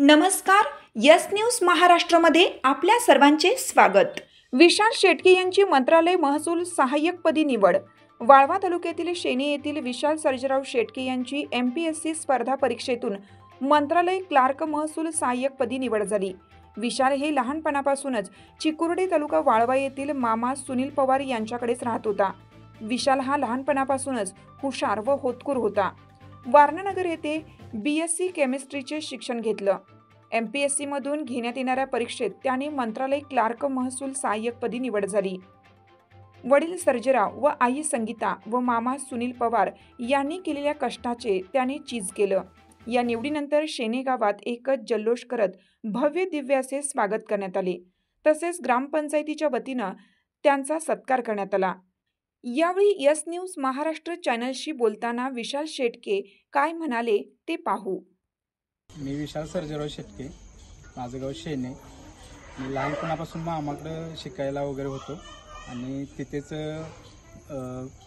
नमस्कार. Yes news महाराष्ट्रामध्ये आपल्या सर्वांचे स्वागत. विशाल शेटके यांची मंत्रालय महसूल सहाय्यकपदी निवड. वाळवा तालुक्यातील शेणे येथील विशाल सर्जेराव शेटके यांची MPSC स्पर्धा परीक्षेतून मंत्रालय क्लार्क महसूल सहाय्यकपदी निवड झाली. विशाल हे लहानपणापासूनच चिकुर्डे तालुका वाळवा येथील मामा सुनील पवार यांच्याकडेच राहत होता. विशाल हा लहानपणापासूनच हुशार व होतकूर होता. वारणानगर येथे BSc केमिस्ट्रीचे शिक्षण घेतलं. MPSC मधून घेण्यात येणाऱ्या परीक्षेत त्याने मंत्रालय क्लार्क महसूल सहाय्यकपदी निवड झाली. वडील सर्जेराव व आई संगीता व मामा सुनील पवार यांनी केलेल्या कष्टाचे त्याने चीज केलं. या निवडीनंतर शेणे गावात एकच जल्लोष करत भव्य दिव्य असे स्वागत करण्यात आले. तसेच ग्रामपंचायतीच्या वतीनं त्यांचा सत्कार करण्यात आला. यावेळी यस न्यूज महाराष्ट्र चॅनलशी बोलताना विशाल शेटके काय म्हणाले ते पाहू. मी विशाल सर्जेराव शेटके, माझं गाव शेणे. मी लहानपणापासून मामाकडं शिकायला वगैरे होतो आणि तिथेच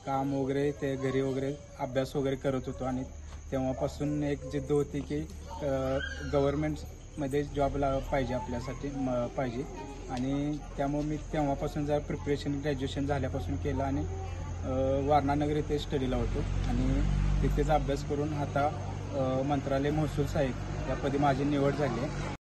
काम वगैरे ते घरी वगैरे अभ्यास वगैरे करत होतो आणि तेव्हापासून एक जिद्द होती की गव्हर्नमेंटमध्ये जॉबला पाहिजे आपल्यासाठी पाहिजे आणि त्यामुळे मी तेव्हापासून जर प्रिपरेशन ग्रॅज्युएशन झाल्यापासून केलं आणि वारणानगर येथे स्टडीला होतो आणि तिथेच अभ्यास करून आता मंत्रालय महसूल सहाय्यक यापदी माझी निवड झाली आहे.